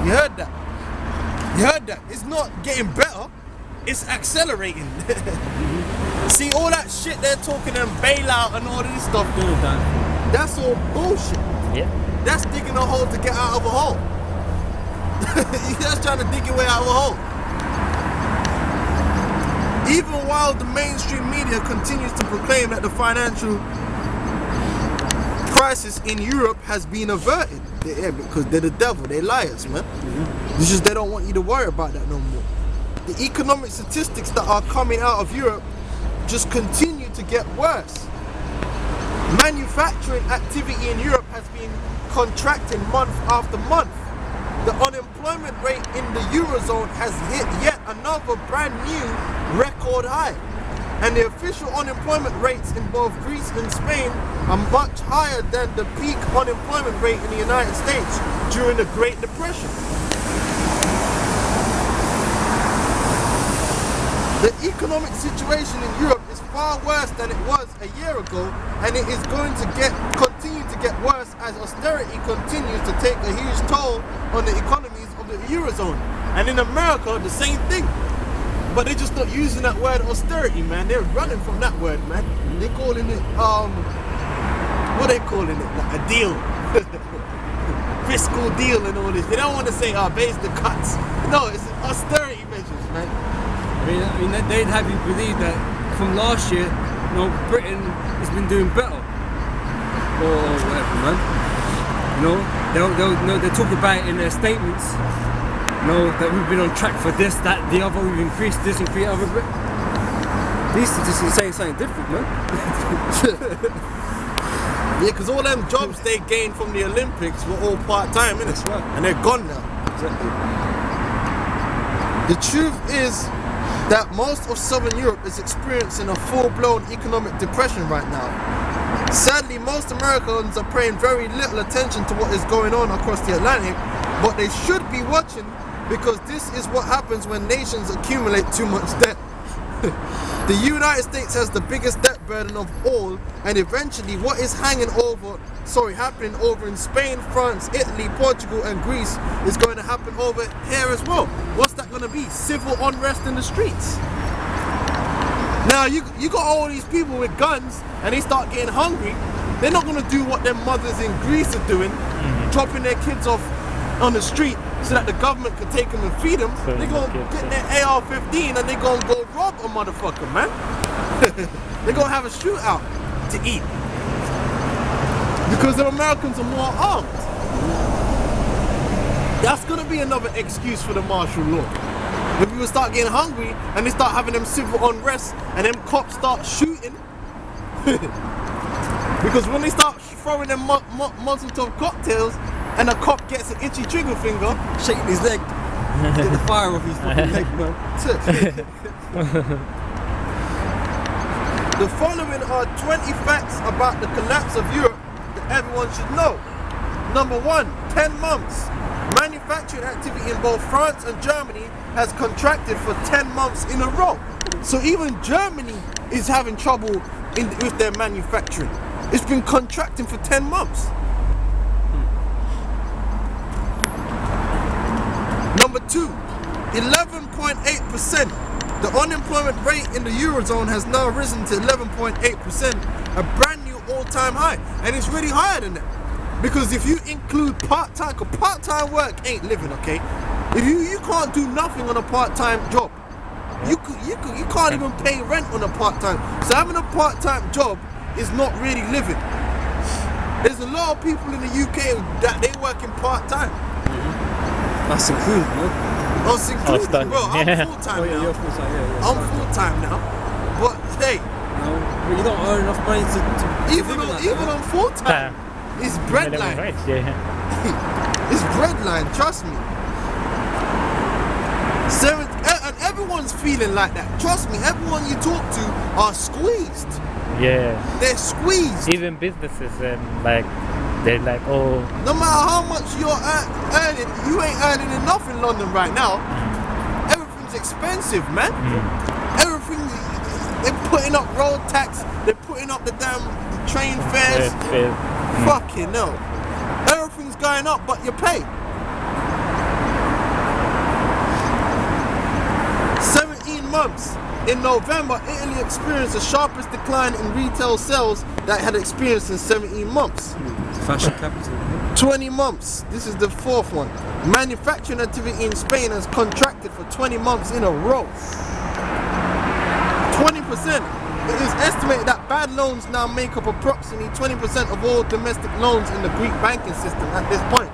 You heard that? You heard that? It's not getting better, it's accelerating. See, all that shit they're talking and bailout and all this stuff, that's all bullshit. Yeah. That's digging a hole to get out of a hole. You're just trying to dig your way out of a hole. Even while the mainstream media continues to proclaim that the financial crisis in Europe has been averted. Yeah, because they're the devil, they're liars, man. It's just they don't want you to worry about that no more. The economic statistics that are coming out of Europe just continue to get worse. Manufacturing activity in Europe has been contracting month after month. The unemployment rate in the Eurozone has hit yet another brand new record high. And the official unemployment rates in both Greece and Spain are much higher than the peak unemployment rate in the United States during the Great Depression. The economic situation in Europe is far worse than it was a year ago, and it is going to continue to get worse as austerity continues to take a huge toll on the economies of the Eurozone. And in America, the same thing. But they're just not using that word austerity, man. They're running from that word, man. They're calling it, what are they calling it? Like a deal. Fiscal deal and all this. They don't want to say, base the cuts. No, it's austerity measures, man. I mean, they'd have you believe that from last year, Britain has been doing better, or whatever, man. They'll talk about it in their statements. That we've been on track for this, that, the other. We've increased this, increased other bit. These statistics saying something different, man. Yeah, because all them jobs they gained from the Olympics were all part-time, innit? That's right. And they're gone now. Exactly. The truth is that most of Southern Europe is experiencing a full-blown economic depression right now. Sadly, most Americans are paying very little attention to what is going on across the Atlantic, but they should be watching because this is what happens when nations accumulate too much debt. The United States has the biggest debt burden of all, and eventually what is happening over in Spain, France, Italy, Portugal and Greece is going to happen over here as well. What's that going to be? Civil unrest in the streets. Now you got all these people with guns and they start getting hungry. They're not going to do what their mothers in Greece are doing, dropping their kids off on the street so that the government can take them and feed them. They're going to get their AR-15 and they're going to go rob a motherfucker, man. They're going to have a shootout to eat. Because the Americans are more armed. That's going to be another excuse for the martial law. When people start getting hungry and they start having them civil unrest and them cops start shooting. Because when they start throwing them Molotov cocktails and a cop gets an itchy trigger finger, Shaking his leg. Get the fire off his fucking leg, man. The following are 20 facts about the collapse of Europe that everyone should know. Number 1, 10 months. Manufacturing activity in both France and Germany has contracted for 10 months in a row. So even Germany is having trouble with their manufacturing. It's been contracting for 10 months. Number 2, 11.8%. The unemployment rate in the Eurozone has now risen to 11.8%, a brand new all-time high. And it's really higher than that. Because if you include part-time, because part-time work ain't living, okay? If you can't do nothing on a part-time job. You can't even pay rent on a part-time. So having a part-time job is not really living. There's a lot of people in the UK that they work in part-time. That's included, man. That's included, bro. I'm full-time now. You're full-time, yeah. I'm full-time now. But hey, but you don't earn enough money to even on full-time, it's breadline. It's breadline, trust me. And everyone's feeling like that. Trust me, everyone you talk to are squeezed. Yeah. They're squeezed. Even businesses, they're like, oh. No matter how much you're earning, you ain't earning enough in London right now. Everything's expensive, man. Everything's, they're putting up road tax, they're putting up the damn train fares. Fucking no. Everything's going up, but your pay. In November, Italy experienced the sharpest decline in retail sales that it had experienced in 17 months. Fashion capital. 20 months. This is the fourth one. Manufacturing activity in Spain has contracted for 20 months in a row. 20%. It is estimated that bad loans now make up approximately 20% of all domestic loans in the Greek banking system at this point.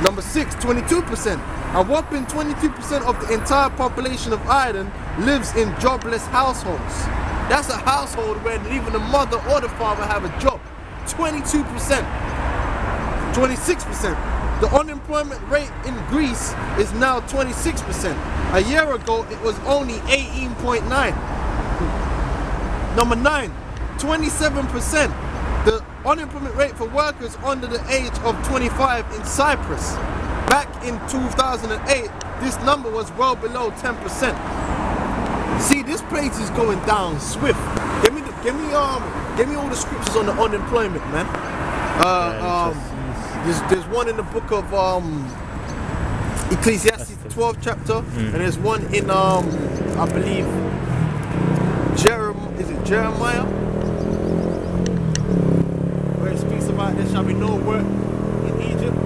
Number 6, 22%. A whopping 22% of the entire population of Ireland lives in jobless households. That's a household where even the mother or the father have a job. 22%. 26%. The unemployment rate in Greece is now 26%. A year ago, it was only 18.9. Number 9, 27%. The unemployment rate for workers under the age of 25 in Cyprus. Back in 2008, this number was well below 10%. See, this place is going down swift. Give me all the scriptures on the unemployment, man. There's one in the book of Ecclesiastes, the 12th chapter, and there's one in I believe Jeremiah, where it speaks about there shall be no work in Egypt.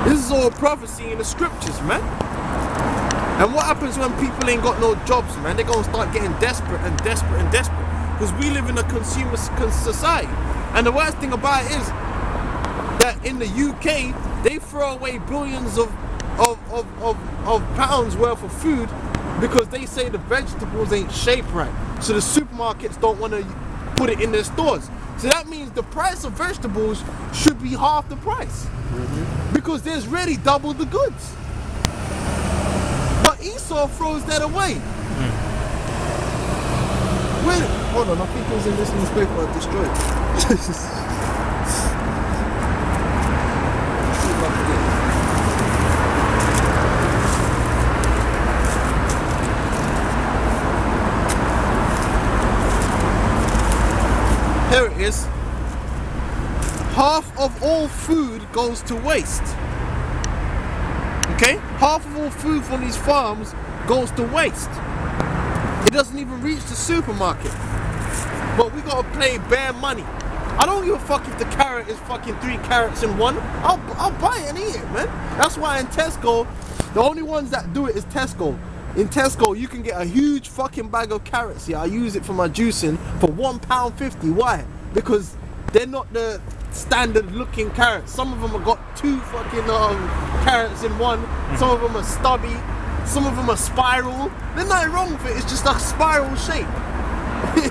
This is all prophecy in the scriptures, man. And what happens when people ain't got no jobs, man? They're gonna start getting desperate and desperate and desperate. Because we live in a consumer society. And the worst thing about it is that in the UK, they throw away billions of pounds worth of food because they say the vegetables ain't shaped right. So the supermarkets don't want to put it in their stores. So that means the price of vegetables should be half the price. Because there's really double the goods. But Esau throws that away. Wait, hold on, I think it was in this newspaper I destroyed. Here it is. Half of all food goes to waste. Okay? Half of all food from these farms goes to waste. It doesn't even reach the supermarket. But we gotta play bare money. I don't give a fuck if the carrot is fucking 3 carrots in one. I'll buy it and eat it, man. That's why in Tesco, the only ones that do it is Tesco. In Tesco, you can get a huge fucking bag of carrots here. I use it for my juicing for £1.50. Why? Because they're not the standard looking carrots. Some of them have got 2 fucking carrots in one. Some of them are stubby. Some of them are spiral. There's nothing wrong with it. It's just a spiral shape.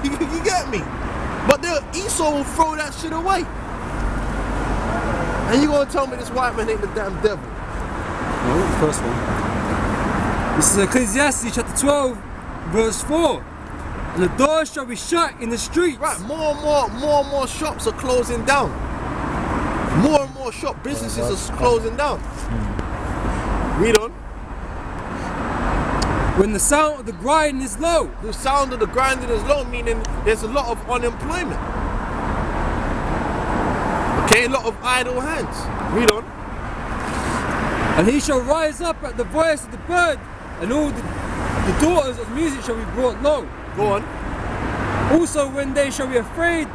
You get me? But the Esau will throw that shit away. And you gonna tell me this white man ain't the damn devil? No, the first one. This is Ecclesiastes chapter 12, verse 4. And the doors shall be shut in the streets. Right, more and more shops are closing down. More and more shop businesses are closing down. Read on. When the sound of the grinding is low. The sound of the grinding is low, meaning there's a lot of unemployment. Okay, a lot of idle hands. Read on. And he shall rise up at the voice of the bird, and all the daughters of music shall be brought low. Go on. Also when they shall be afraid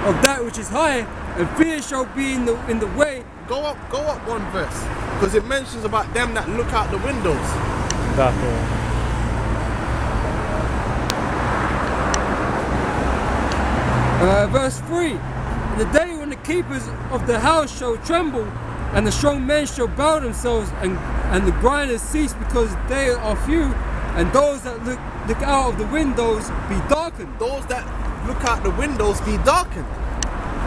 of that which is high, and fear shall be in the way. Go up one verse. Because it mentions about them that look out the windows. Verse 3. The day when the keepers of the house shall tremble, and the strong men shall bow themselves, and the grinders cease because they are few, and those that look out of the windows be darkened. Those that look out the windows be darkened.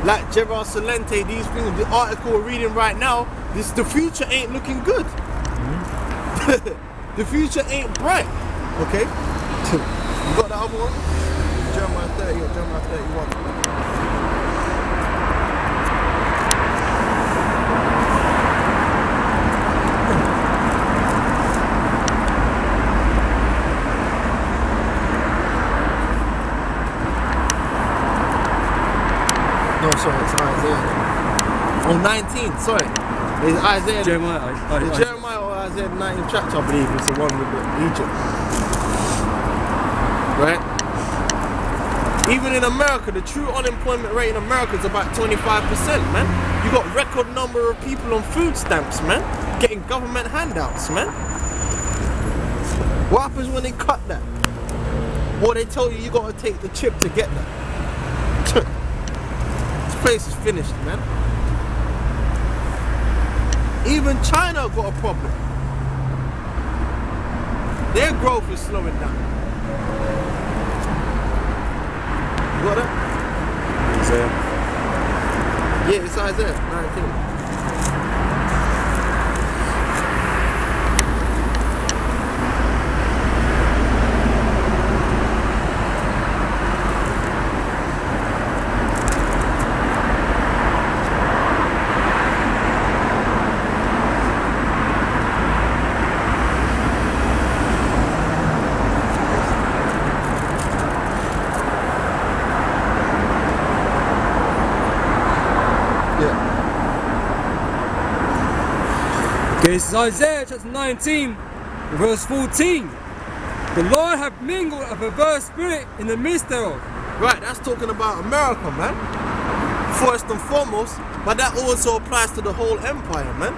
Like Gerard Salente, these things, the article we're reading right now, the future ain't looking good. The future ain't bright. Okay? You got the other one? Jeremiah 30 or Jeremiah 31. No, sorry, it's Isaiah. Oh, 19, sorry. It's Isaiah. Jeremiah. It's Jeremiah or Isaiah 19th chapter, I believe. It's the one with Egypt. Right? Even in America, the true unemployment rate in America is about 25%, man. You got record number of people on food stamps, man, getting government handouts, man. What happens when they cut that? Or they tell you gotta take the chip to get that? This place is finished, man. Even China got a problem. Their growth is slowing down. You got that? Isaiah. Yeah, it's Isaiah 19. Okay, this is Isaiah chapter 19, verse 14. The Lord hath mingled a perverse spirit in the midst thereof. Right, that's talking about America, man. First and foremost, but that also applies to the whole empire, man.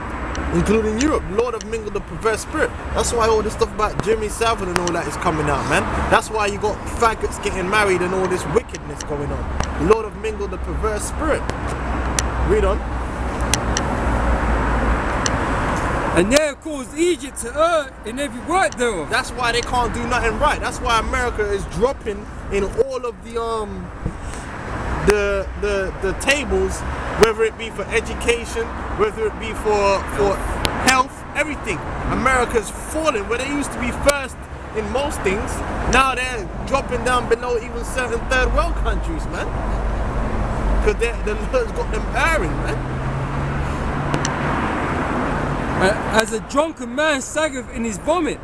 Including Europe. The Lord have mingled a perverse spirit. That's why all this stuff about Jimmy Savile and all that is coming out, man. That's why you got faggots getting married and all this wickedness going on. The Lord have mingled a perverse spirit. Read on. And they have caused Egypt to err in every work thereof. That's why they can't do nothing right. That's why America is dropping in all of the tables, whether it be for education, whether it be for health, everything. America's falling where they used to be first in most things. Now they're dropping down below even certain third world countries, man. Because the Lord's got them erring, man. As a drunken man saggeth in his vomit,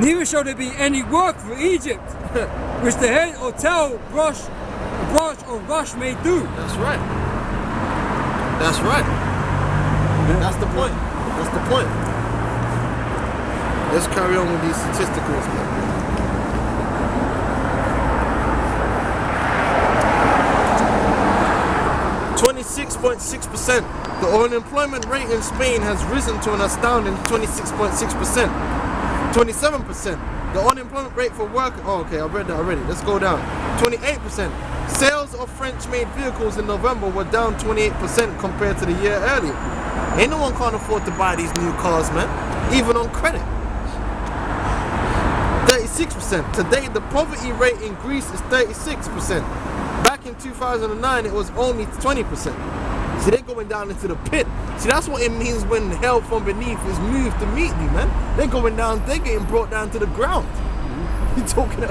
neither shall there be any work for Egypt, which the head or tail, brush or rush may do. That's right. That's right. That's the point. That's the point. Let's carry on with these statisticals, man. 26.6%. The unemployment rate in Spain has risen to an astounding 26.6%. 27%. The unemployment rate for work. Oh, okay, I read that already. Let's go down. 28%. Sales of French-made vehicles in November were down 28% compared to the year earlier. Ain't no one can't afford to buy these new cars, man. Even on credit. 36%. Today, the poverty rate in Greece is 36%. Back in 2009, it was only 20%. See, they're going down into the pit. See, that's what it means when hell from beneath is moved to meet you, man. They're going down, they're getting brought down to the ground. He's talking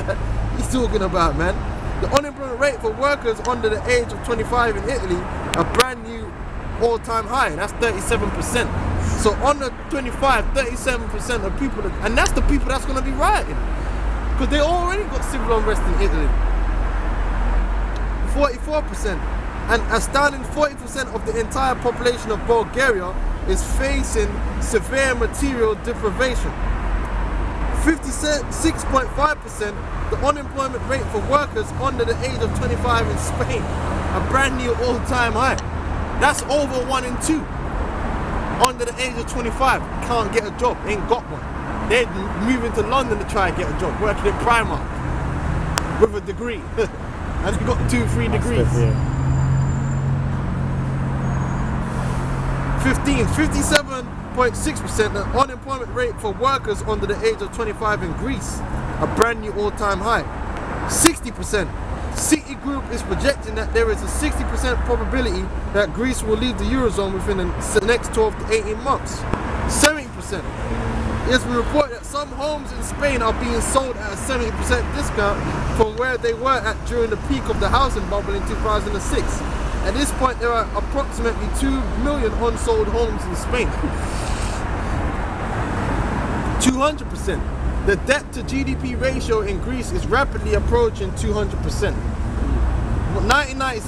about, man. The unemployment rate for workers under the age of 25 in Italy, a brand new all-time high. That's 37%. So under 25, 37% of people, and that's the people that's going to be rioting. Because they already got civil unrest in Italy. 44%. An astounding 40% of the entire population of Bulgaria is facing severe material deprivation. 56.5%, the unemployment rate for workers under the age of 25 in Spain, a brand new all-time high. That's over 1 in 2 under the age of 25 can't get a job, ain't got one. They're moving to London to try and get a job, working in Primark with a degree. And they got 2-3 degrees. 57.6%, the unemployment rate for workers under the age of 25 in Greece, a brand new all-time high. 60%. Citigroup is projecting that there is a 60% probability that Greece will leave the Eurozone within the next 12 to 18 months. 70%. It has been reported that some homes in Spain are being sold at a 70% discount from where they were at during the peak of the housing bubble in 2006. At this point, there are approximately 2 million unsold homes in Spain. 200%. The debt to GDP ratio in Greece is rapidly approaching 200%. 1996.